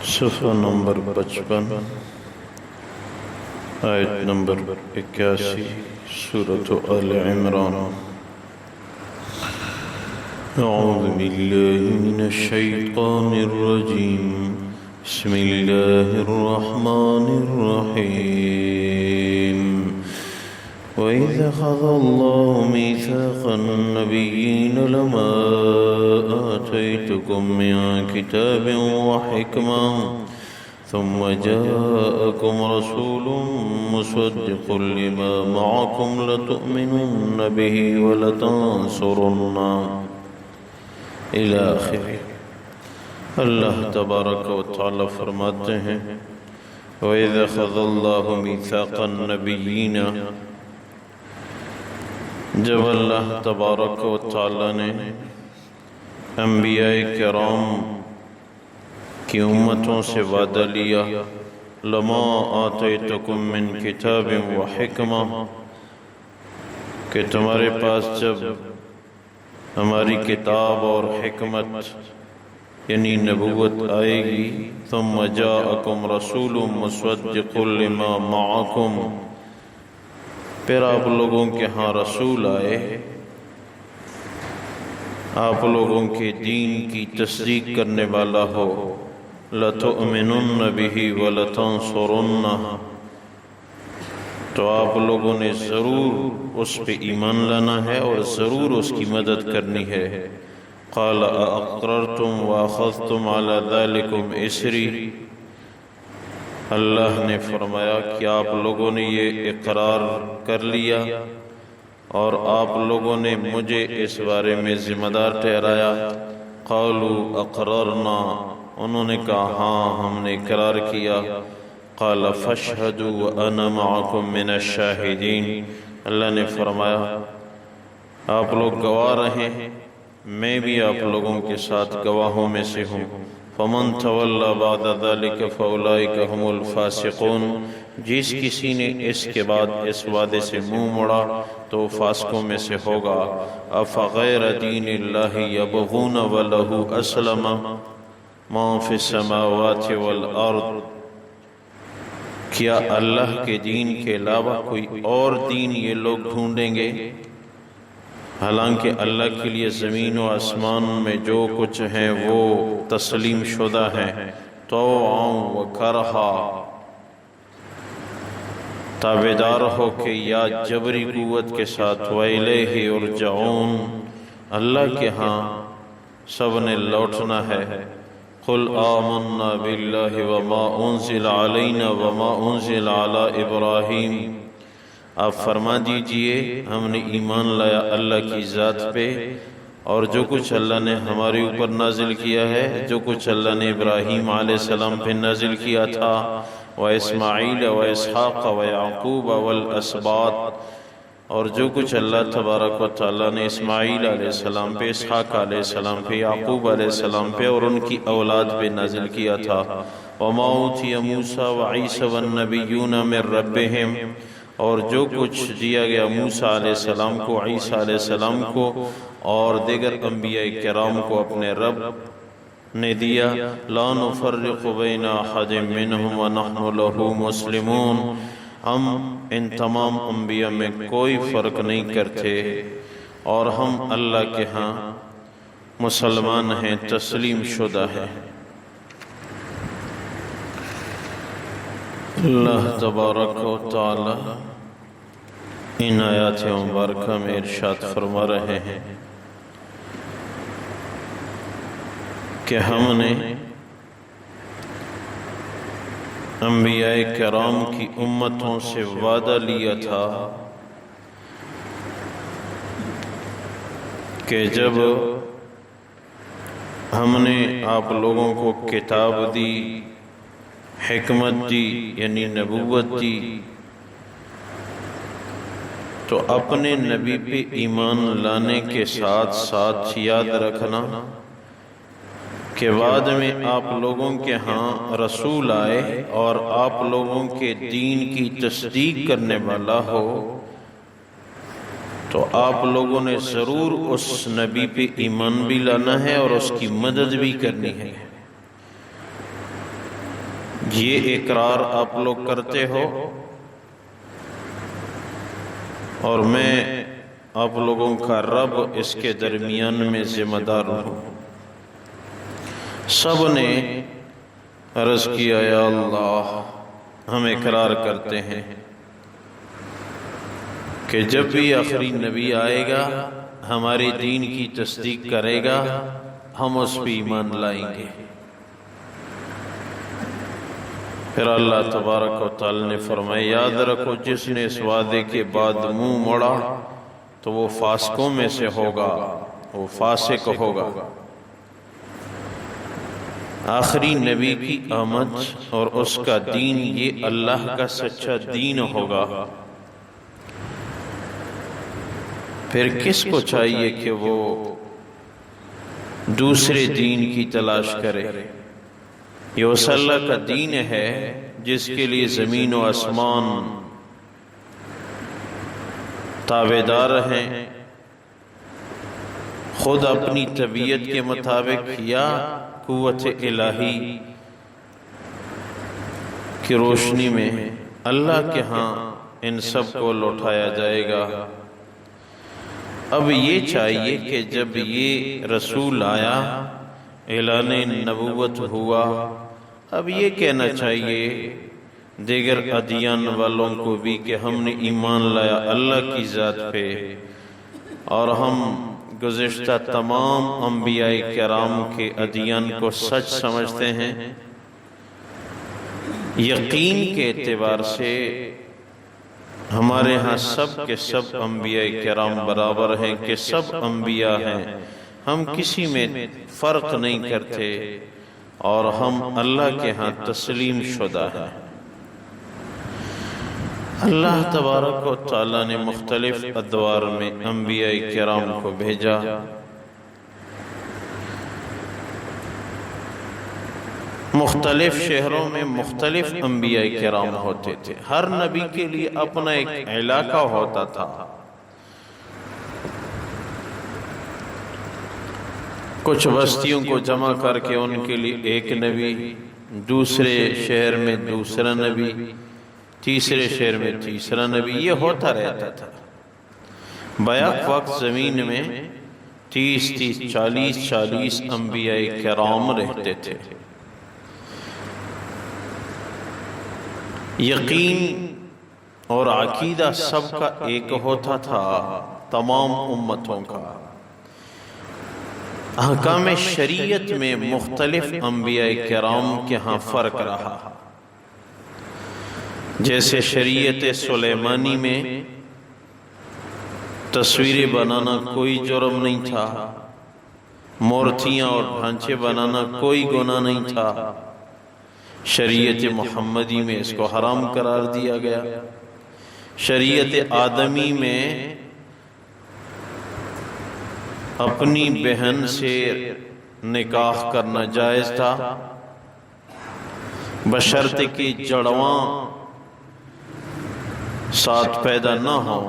صفحہ نمبر 55 آیت نمبر 81 سورة آل عمران۔ اعوذ باللہ من الشیطان الرجیم، بسم اللہ الرحمن الرحیم۔ وَإِذْ أَخَذَ اللَّهُ مِيثَاقَ النَّبِيِّينَ لَمَا آتَيْتُكُم مِّن كِتَابٍ وَحِكْمَةٍ ثُمَّ جَاءَكُمْ رَسُولٌ مُّصَدِّقٌ لِّمَا مَعَكُمْ لَتُؤْمِنُنَّ بِهِ وَلَتَنصُرُنَّهُ إِلَى آخِرِهِ۔ اللہ تبارک و تعالی فرماتے ہیں وَإِذْ أَخَذَ اللَّهُ مِيثَاقَ النَّبِيِّينَ، جب اللہ تبارک و تعالی نے انبیاء کرام کی امتوں سے وعدہ لیا، لما آتیتکم من کتاب و حکمہ، کہ تمہارے پاس جب ہماری کتاب اور حکمت یعنی نبوت آئے گی، ثم جاءکم رسول مصدق لما معکم، پھر آپ لوگوں کے ہاں رسول آئے، آپ لوگوں کے دین کی تصدیق کرنے والا ہو، لَتُؤْمِنُنَّ بِهِ وَلَتَنصُرُنَّهُ، تو آپ لوگوں نے ضرور اس پہ ایمان لانا ہے اور ضرور اس کی مدد کرنی ہے۔ قَالَ أَأَقْرَرْتُمْ وَأَخَذْتُمْ عَلَى ذَلِكُمْ إِسْرِي، اللہ نے فرمایا کہ آپ لوگوں نے یہ اقرار کر لیا اور آپ لوگوں نے مجھے اس بارے میں ذمہ دار ٹھہرایا۔ قالوا اقررنا، انہوں نے کہا ہاں ہم نے اقرار کیا۔ قال فاشهدوا وانا معكم من الشاہدین، اللہ نے فرمایا آپ لوگ گواہ رہیں، میں بھی آپ لوگوں کے ساتھ گواہوں میں سے ہوں۔ فمن تولى بعد ذلك فاولئک هم الفاسقون، جس کسی نے اس کے بعد اس وعدے سے منہ موڑا تو فاسقوں میں سے ہوگا۔ افغیر دین اللہ یبغون وله اسلم ما فی السماوات والارض، کیا اللہ کے دین کے علاوہ کوئی اور دین یہ لوگ ڈھونڈیں گے؟ حالانکہ اللہ کے لیے زمین و آسمان میں جو کچھ ہیں وہ تسلیم شدہ ہیں، طوعا و کرہا، تابعدار ہو کے یا جبری قوت کے ساتھ، وَإِلَيْهِ يُرْجَعُونَ، اللہ کے ہاں سب نے لوٹنا ہے۔ قُلْ آمَنَّا بِاللَّهِ وَمَا أُنزِلَ عَلَيْنَا وَمَا أُنزِلَ عَلَىٰ إِبْرَاهِيمَ، آپ فرما دیجئے ہم نے ایمان لایا اللہ کی ذات پہ اور جو کچھ اللہ نے ہمارے اوپر نازل کیا ہے، جو کچھ اللہ نے ابراہیم علیہ السلام پہ نازل کیا تھا، وَإِسْمَاعِيلَ وَإِسْحَاقَ وَيَعْقُوبَ وَالْأَسْبَاط، اور جو کچھ اللہ تبارک و تعالیٰ نے اسماعیل علیہ السلام پہ، اسحاق علیہ السلام پہ، یعقوب علیہ السلام پہ اور ان کی اولاد پہ نازل کیا تھا۔ وَمَا أُوتِيَ مُوسَىٰ وَعِيسَىٰ وَالنَّبِيُّونَ مِن رَّبِّهِمْ، اور جو کچھ دیا گیا موسیٰ علیہ السلام کو، عیسیٰ علیہ السلام کو اور دیگر انبیاء کرام کو اپنے رب نے دیا، لا نفرق بین احد منہم ونحن له مسلمون، ہم ان تمام انبیاء میں کوئی فرق نہیں کرتے اور ہم اللہ کے ہاں مسلمان ہیں، تسلیم شدہ ہیں۔ اللہ تبارک و تعالی ان آیات مبارکہ میں ارشاد فرما رہے ہیں کہ ہم نے انبیاء کرام کی امتوں سے وعدہ لیا تھا کہ جب ہم نے آپ لوگوں کو کتاب دی، حکمت دی یعنی نبوت دی، تو اپنے نبی پہ ایمان لانے کے ساتھ ساتھ یاد رکھنا کہ بعد میں آپ لوگوں کے ہاں رسول آئے اور آپ لوگوں کے دین کی تصدیق کرنے والا ہو، تو آپ لوگوں نے ضرور اس نبی پہ ایمان بھی لانا ہے اور اس کی مدد بھی کرنی ہے۔ یہ اقرار آپ لوگ کرتے ہو اور میں آپ لوگوں کا رب اس کے درمیان میں ذمہ دار ہوں۔ سب نے عرض کیا یا اللہ، ہم اقرار کرتے ہیں کہ جب بھی آخری نبی آئے گا ہمارے دین کی تصدیق کرے گا، ہم اس پہ ایمان لائیں گے۔ پھر اللہ تبارک و تعالی نے فرمایا یاد رکھو جس نے اس وعدے کے بعد منہ موڑا تو وہ فاسقوں میں سے ہوگا، وہ فاسق ہوگا۔ آخری نبی کی آمد اور اس کا دین یہ اللہ کا سچا دین ہوگا۔ پھر کس کو چاہیے کہ وہ دوسرے دین کی تلاش کرے؟ یہ اس اللہ کا دین ہے جس کے لیے زمین و آسمان تابعدار ہیں، خود اپنی طبیعت کے مطابق یا قوت الہی کی روشنی میں اللہ کے ہاں ان سب کو لوٹایا جائے گا۔ اب یہ چاہیے کہ جب یہ رسول آیا، اعلان نبوت ہوا، اب یہ کہنا چاہیے دیگر ادیان والوں کو بھی کہ ہم نے ایمان لایا اللہ کی ذات پہ، اور ہم گزشتہ تمام انبیاء کرام کے ادیان کو سچ سمجھتے ہیں۔ یقین کے اعتبار سے ہمارے ہاں سب کے سب انبیاء کرام برابر ہیں کہ سب انبیاء ہیں، ہم کسی میں فرق نہیں کرتے، اور ہم اللہ کے ہاں تسلیم شدہ ہیں۔ اللہ تبارک و تعالی نے مختلف ادوار میں انبیاء کرام کو بھیجا۔ مختلف شہروں میں مختلف انبیاء کرام ہوتے تھے، ہر نبی کے لیے اپنا ایک علاقہ ہوتا تھا۔ کچھ بستیوں کو جمع کر کے ان کے لیے ایک نبی، دوسرے شہر میں دوسرا نبی، تیسرے شہر میں تیسرا نبی، یہ ہوتا رہتا تھا۔ بیک وقت زمین میں 30 40 انبیاء کرام رہتے تھے۔ یقین اور عقیدہ سب کا ایک ہوتا تھا، تمام امتوں کا۔ احکام شریعت میں مختلف انبیاء کرام کے ہاں فرق رہا۔ جیسے شریعت سلیمانی میں تصویریں بنانا کوئی جرم نہیں تھا، مورتیاں اور ڈھانچے بنانا کوئی گناہ نہیں تھا۔ شریعت محمدی میں اس کو حرام قرار دیا گیا۔ شریعت آدمی میں اپنی بہن سے نکاح کرنا جائز تھا، بشرط کہ جڑواں ساتھ پیدا نہ ہو،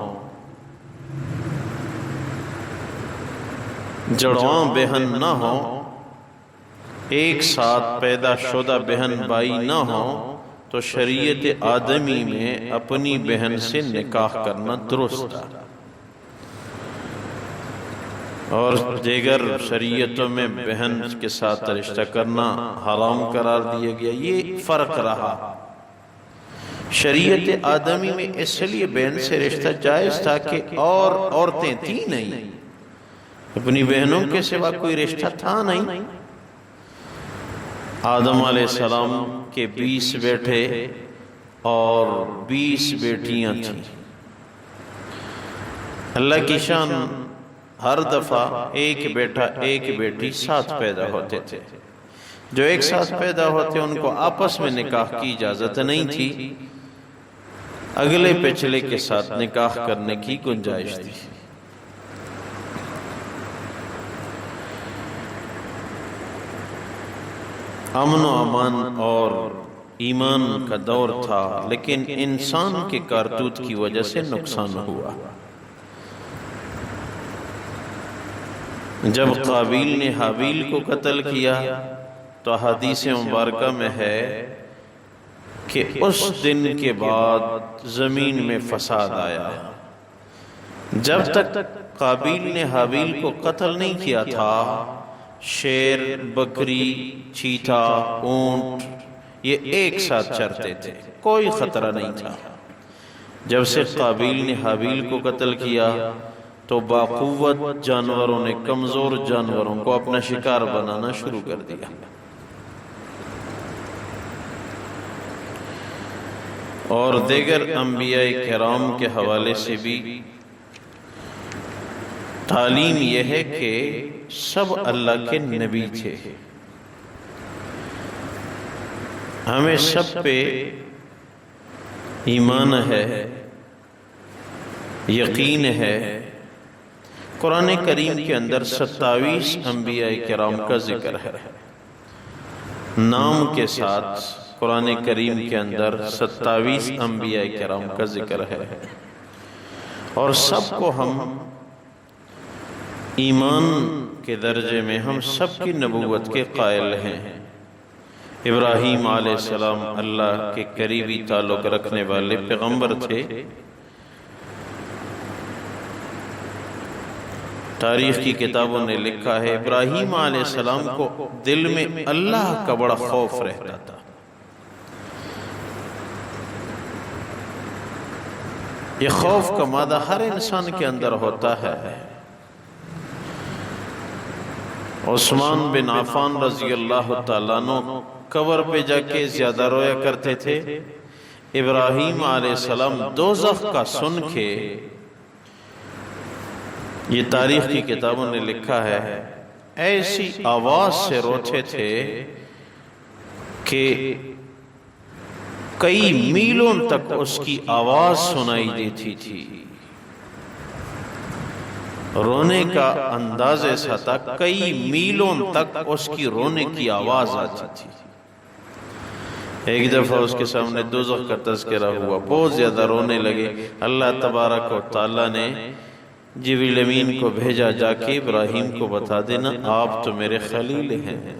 جڑواں بہن نہ ہو، ایک ساتھ پیدا شدہ بہن بھائی نہ ہو، تو شریعت آدمی میں اپنی بہن سے نکاح کرنا درست تھا۔ اور دیگر شریعتوں میں بہن کے ساتھ رشتہ کرنا حرام قرار دیا گیا۔ یہ فرق رہا۔ شریعت آدمی میں اس لیے بہن سے رشتہ جائز تھا کہ اور عورتیں تھیں نہیں، اپنی بہنوں کے سوا کوئی رشتہ تھا نہیں۔ آدم علیہ السلام کے 20 بیٹے اور 20 بیٹیاں تھیں۔ اللہ کی شان، ہر دفعہ ایک بیٹا ایک بیٹی ساتھ پیدا ہوتے تھے۔ جو ایک ساتھ پیدا ہوتے ان کو آپس میں نکاح کی اجازت نہیں تھی، اگلے پچھلے کے ساتھ نکاح کرنے کی گنجائش تھی۔ امن و امان اور ایمان کا دور تھا، لیکن انسان کے کارتوت کی وجہ سے نقصان ہوا۔ جب قابیل نے حابیل کو قتل کیا تو حدیث مبارکہ میں ہے کہ اس دن کے بعد زمین میں فساد آیا۔ جب تک قابیل نے حابیل کو قتل نہیں کیا تھا، شیر، بکری، چیتا، اونٹ یہ ایک ساتھ چرتے تھے، کوئی خطرہ نہیں تھا۔ جب سے قابیل نے حابیل کو قتل کیا تو باقوت جانوروں نے کمزور جانوروں کو اپنا شکار بنانا شروع کر دیا۔ اور دیگر انبیاء کرام کے حوالے سے بھی تعلیم یہ ہے کہ سب اللہ کے نبی تھے۔ ہمیں سب پہ ایمان ہے، یقین ہے۔ قرآن کریم کے اندر 27 انبیاء کرام کا ذکر ہے، نام کے ساتھ قرآن کریم کے اندر 27 انبیاء کرام کا ذکر ہے، اور سب کو ہم ایمان کے درجے میں ہم سب کی نبوت کے قائل ہیں۔ ابراہیم علیہ السلام اللہ کے قریبی تعلق رکھنے والے پیغمبر تھے۔ تاریخ کی کتابوں نے لکھا ہے ابراہیم علیہ السلام کو دل میں اللہ کا بڑا خوف رہتا تھا۔ یہ خوف کا مادہ ہر انسان کے اندر ہوتا ہے۔ عثمان بن عفان رضی اللہ تعالیٰ عنہ قبر پہ جا کے زیادہ رویا کرتے تھے۔ ابراہیم علیہ السلام دوزخ کا سن کے، یہ تاریخ کی کتابوں نے لکھا ہے، ایسی آواز سے روتے تھے کہ کئی میلوں تک اس کی آواز سنائی دیتی تھی۔ رونے کا انداز ایسا تھا، کئی میلوں تک اس کی رونے کی آواز آتی تھی۔ ایک دفعہ اس کے سامنے دوزخ کا تذکرہ ہوا، بہت زیادہ رونے لگے۔ اللہ تبارک و تعالیٰ نے جبریل امین کو بھیجا، جا کے ابراہیم کو بتا دینا آپ تو میرے خلیل ہیں،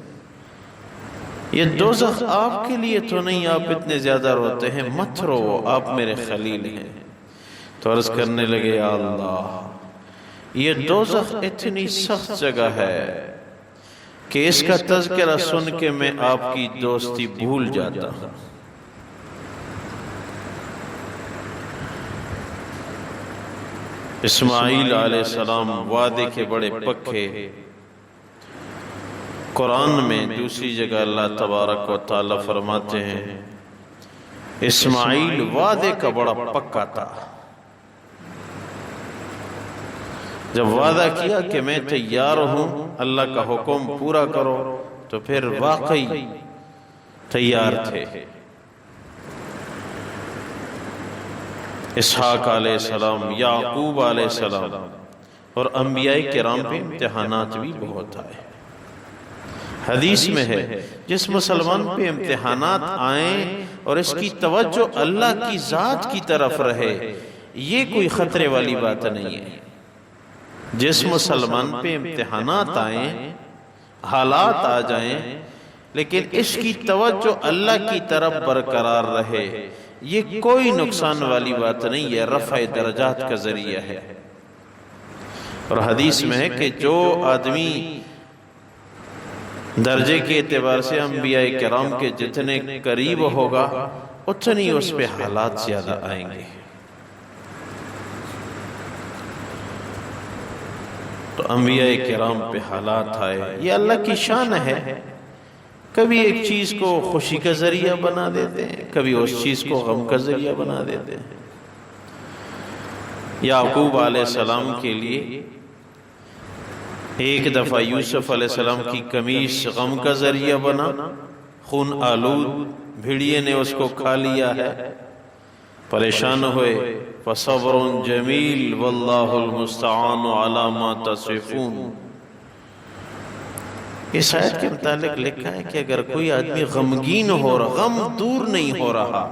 یہ دوزخ آپ کے لیے تو نہیں، آپ اتنے زیادہ روتے ہیں، مت رو، آپ میرے خلیل ہیں۔ تو عرض کرنے لگے یا اللہ، یہ دوزخ اتنی سخت جگہ ہے کہ اس کا تذکرہ سن کے میں آپ کی دوستی بھول جاتا ہوں۔ اسماعیل علیہ السلام وعدے کے بڑے پکے۔ قرآن میں دوسری جگہ اللہ تبارک و تعالی فرماتے ہیں اسماعیل وعدے کا بڑا پکا تھا۔ جب وعدہ کیا کہ میں تیار ہوں، اللہ کا حکم پورا کرو، تو پھر واقعی تیار تھے۔ اسحاق علیہ السلام، یعقوب علیہ السلام، اور انبیاء کرام پہ امتحانات بھی بہت آئے۔ حدیث میں ہے جس مسلمان پہ امتحانات آئیں اور اس کی توجہ اللہ کی ذات کی طرف رہے، یہ کوئی خطرے والی بات نہیں ہے۔ جس مسلمان پہ امتحانات آئیں، حالات آ جائیں، لیکن اس کی توجہ اللہ کی طرف برقرار رہے، یہ کوئی نقصان والی بات نہیں ہے، رفع درجات کا ذریعہ ہے۔ اور حدیث میں ہے کہ جو آدمی درجے کے اعتبار سے انبیاء کرام کے جتنے قریب ہوگا، اتنی اس پہ حالات زیادہ آئیں گے۔ تو انبیاء کرام پہ حالات آئے، یہ اللہ کی شان ہے۔ کبھی ایک چیز کو خوشی کا ذریعہ بنا دیتے ہیں، کبھی اس چیز کو غم کا ذریعہ بنا دیتے ہیں۔ یعقوب علیہ السلام کے لیے ایک دفعہ یوسف علیہ السلام کی قمیص غم کا ذریعہ بنا، خون آلود بھیڑیے نے اس کو کھا لیا ہے، پریشان ہوئے۔ فَصَبْرٌ جَمِيلٌ وَاللَّهُ الْمُسْتَعَانُ عَلَى مَا تَصِفُونَ۔ اس آیت کے متعلق لکھا ہے کہ اگر کوئی آدمی غمگین ہو رہا، غم دور نہیں ہو رہا،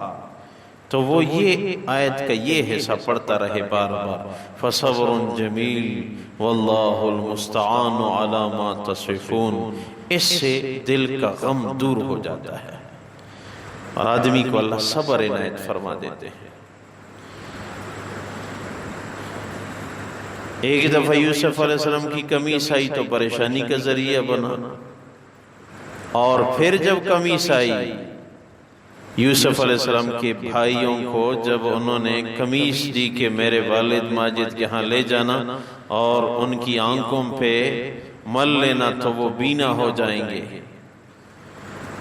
تو وہ یہ آیت کا یہ حصہ پڑھتا رہے بار بار، فَصَبْرٌ جَمِيلٌ وَاللَّهُ الْمُسْتَعَانُ عَلَى مَا تَصِفُونَ۔ اس سے دل کا غم دور ہو جاتا ہے۔ اور آدمی کو اللہ صبر عنایت فرما دیتے ہیں۔ ایک دفعہ یوسف علیہ السلام کی قمیص آئی تو پریشانی کا ذریعہ بنا، اور پھر جب قمیص آئی یوسف علیہ السلام کے بھائیوں کو، جب انہوں نے قمیص دی کہ میرے والد ماجد کے ہاں لے جانا اور ان کی آنکھوں پہ مل لینا تو وہ بینا ہو جائیں گے،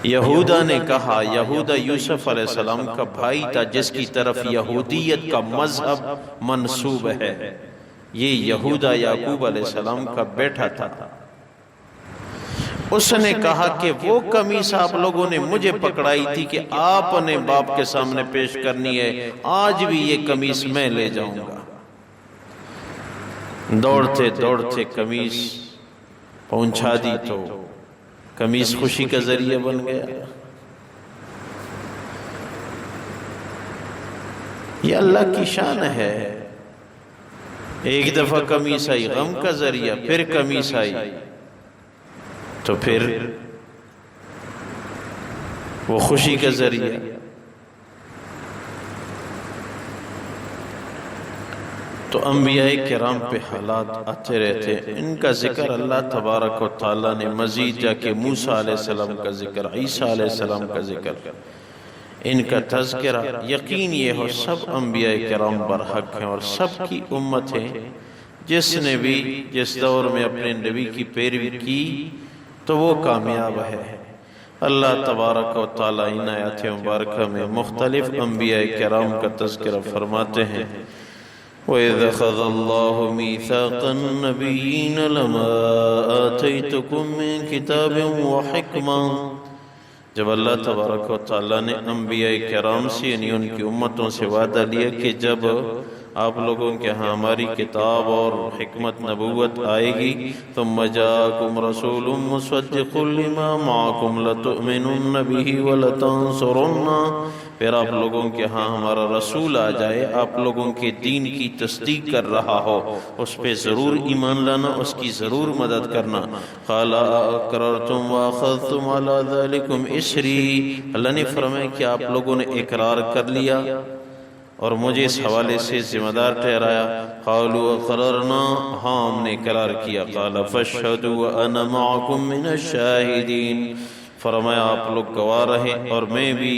یہودا نے کہا، یہودا یوسف علیہ السلام کا بھائی تھا جس کی طرف یہودیت کا مذہب منسوب ہے، یہ یہودا یعقوب علیہ السلام کا بیٹا تھا، اس نے کہا کہ وہ قمیص آپ لوگوں نے مجھے پکڑائی تھی کہ آپ نے باپ کے سامنے پیش کرنی ہے، آج بھی یہ قمیص میں لے جاؤں گا۔ دوڑتے دوڑتے قمیص پہنچا دی تو قمیص خوشی کا ذریعہ بن گیا۔ یہ اللہ کی شان ہے، ایک دفعہ قمیص آئی غم کا ذریعہ، پھر قمیص آئی تو پھر وہ خوشی کا ذریعہ۔ تو انبیاء کرام پہ حالات آتے رہتے، ان کا ذکر اللہ تبارک و تعالیٰ نے مزید جا کے موسیٰ علیہ السلام کا ذکر، عیسیٰ علیہ السلام کا ذکر، ان کا تذکرہ، یقین یہ ہو سب انبیاء کرام برحق ہیں اور سب کی امت ہے، جس نے بھی جس دور میں اپنے نبی کی پیروی کی تو وہ کامیاب ہے۔ اللہ تبارک و تعالیٰ ان آیات مبارکہ میں مختلف انبیاء کرام کا تذکرہ فرماتے ہیں، وَإِذْ أَخَذَ اللَّهُ مِيثَاقَ النَّبِيِّينَ لَمَا آتَيْتُكُم مِّن كِتَابٍ وَحِكْمَةٍ، جب اللہ تبارک و تعالیٰ نے انبیاء کرام سے یعنی ان کی امتوں سے وعدہ لیا کہ جب آپ لوگوں کے ہاں ہماری کتاب اور حکمت نبوت آئے گی، ثم جاءکم رسول مصدق لما معکم لتؤمنن به ولتنصرن، پھر آپ لوگوں کے ہاں ہمارا رسول آ جائے، آپ لوگوں کے دین کی تصدیق کر رہا ہو، اس پہ ضرور ایمان لانا، اس کی ضرور مدد کرنا۔ قال اقررتم واخذتم على ذلكم اسری، اللہ نے فرمایا کہ آپ لوگوں نے اقرار کر لیا اور مجھے اس حوالے سے ذمہ دار ٹھہرایا۔ قالوا اقررنا، ہاں ہم نے اقرار کیا۔ قال فاشهدوا وانا معكم من الشاہدین، فرمایا آپ لوگ گواہ رہے اور میں بھی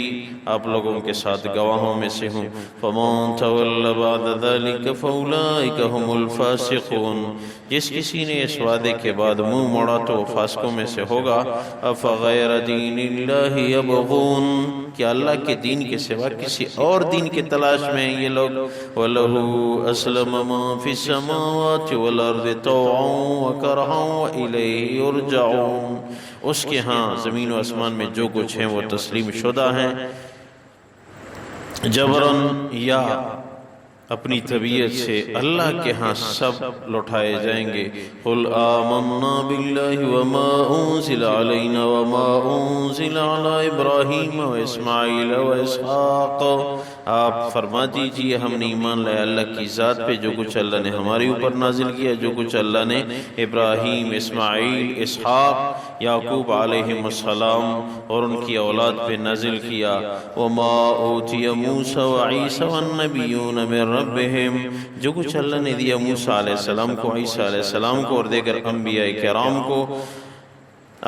آپ لوگوں کے ساتھ گواہوں میں سے ہوں۔ فَمَن تَوَلَّ بَعْدَ ذَلِكَ فَأُولَئِكَ هُمُ الْفَاسِقُونَ، جس کسی نے اس وعدے کے بعد منہ موڑا تو وہ فاسقوں میں سے ہوگا۔ أَفَغَيْرَ دِينِ اللَّهِ يَبْغُونَ، کہ اللہ کے دین کے سوا کسی اور دین کے تلاش میں ہیں یہ لوگ۔ وَلَهُ أَسْلَمَ مَن فِي السَّمَاوَاتِ وَالْأَرْضِ طَوْعًا وَكَرْهًا وَإِلَيْهِ يُرْجَعُونَ، اس کے ہاں زمین و آسمان میں جو کچھ ہیں وہ تسلیم شدہ ہیں، جبراً یا اپنی طبیعت سے اللہ کے ہاں سب لوٹائے جائیں گے۔ قُلْ آمَنَّا بِاللَّهِ وَمَا أُنزِلَ عَلَيْنَا وَمَا أُنزِلَ عَلَىٰ إِبْرَاهِيمَ وَإِسْمَاعِيلَ وَإِسْحَاقَ، آپ فرما دیجئے ہم نے ایمان لائے اللہ کی ذات پہ، جو کچھ اللہ نے ہمارے اوپر نازل کیا، جو کچھ اللہ نے ابراہیم، اسماعیل، اسحاق، یعقوب علیہم السلام اور ان کی اولاد پہ نازل کیا۔ وَمَا أُوتِيَ مُوسَىٰ وَعِيسَىٰ وَالنَّبِيُّونَ مِن رَبِّهِمْ، جو کچھ اللہ نے دیا موسیٰ علیہ السلام کو، عیسیٰ علیہ السلام کو اور دیگر انبیاء کرام کو،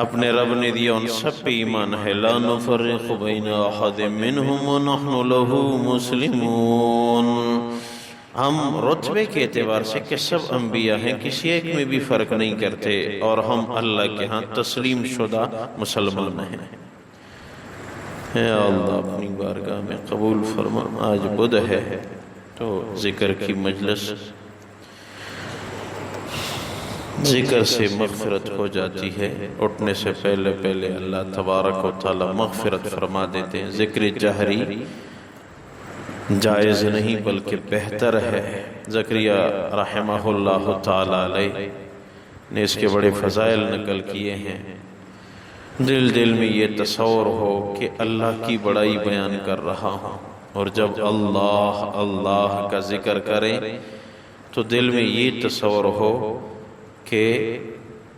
اپنے رب نے دیا، ان سب پہ ایمان ہے۔ لا نفرق بین احد منہم ونحن له مسلمون، ہم رتبے کے اعتبار سے کہ سب انبیاء ہیں، کسی ایک میں بھی فرق نہیں کرتے اور ہم اللہ کے ہاں تسلیم شدہ مسلمان ہیں۔ اے اللہ اپنی بارگاہ میں قبول فرما۔ آج بدھ ہے تو ذکر کی مجلس، ذکر سے مغفرت ہو جاتی ہے، اٹھنے سے پہلے پہلے اللہ تبارک و تعالی مغفرت فرما دیتے ہیں۔ ذکر جہری جائز نہیں بلکہ بہتر ہے۔ زکریا رحمہ اللہ تعالی علیہ نے اس کے بڑے فضائل نقل کیے ہیں۔ دل میں یہ تصور ہو کہ اللہ کی بڑائی بیان کر رہا ہوں، اور جب اللہ کا ذکر کریں تو دل میں یہ تصور ہو کہ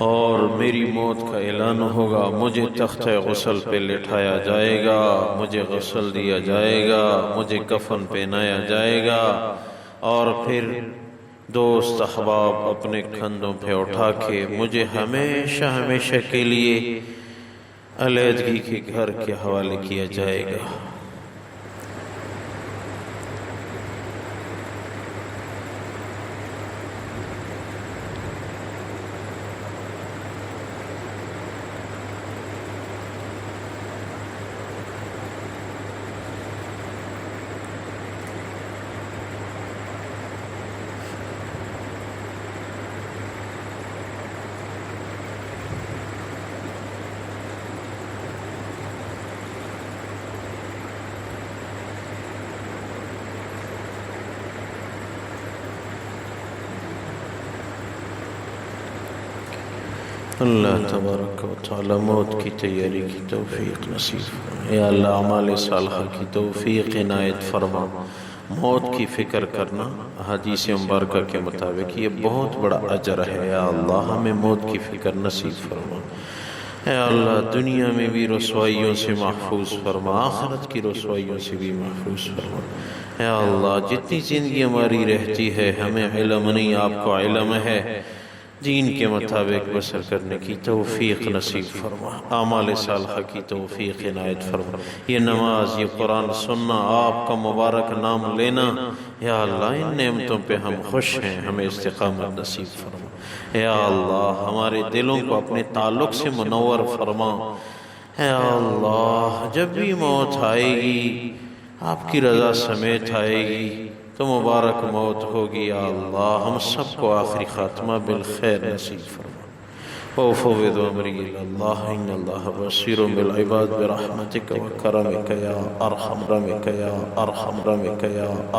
اور میری موت کا اعلان ہوگا، مجھے تخت غسل پہ لٹھایا جائے گا، مجھے غسل دیا جائے گا، مجھے کفن پہنایا جائے گا، اور پھر دوست احباب اپنے کندھوں پہ اٹھا کے مجھے ہمیشہ ہمیشہ کے لیے علیحدگی کے گھر کے حوالے کیا جائے گا۔ اللہ تبارک و تعالی موت کی تیاری کی توفیق نصیب فرما۔ یا اللہ اعمال صالحہ کی توفیق عنایت فرما۔ موت کی فکر کرنا حدیث مبارکہ کے مطابق یہ بہت بڑا اجر ہے۔ یا اللہ ہمیں موت کی فکر نصیب فرما۔ اے اللہ دنیا میں بھی رسوائیوں سے محفوظ فرما، آخرت کی رسوائیوں سے بھی محفوظ فرما۔ اے اللہ جتنی زندگی ہماری رہتی ہے ہمیں علم نہیں، آپ کو علم ہے، دین کے مطابق بسر کرنے کی توفیق نصیب فرما، اعمال صالحہ کی توفیق عنایت فرما۔ یہ نماز، یہ قرآن سننا، آپ کا مبارک نام لینا، یا اللہ ان نعمتوں پہ ہم خوش ہیں، ہمیں استقامت نصیب فرما۔ یا اللہ ہمارے دلوں کو اپنے تعلق سے منور فرما۔ یا اللہ جب بھی موت آئے گی آپ کی رضا سمیت آئے گی تو مبارک موت ہوگی۔ یا اللہ ہم سب کو آخری خاتمہ بالخیر نصیب فرما۔ وَأُفَوِّضُ أَمْرِي إِلَى اللَّهِ إِنَّ اللَّهَ بَصِيرٌ بِالْعِبَادِ بِرَحْمَتِكَ وَكَرَمِكَ يَا أَرْحَمَ الراحمين يا أرحم الراحمين يا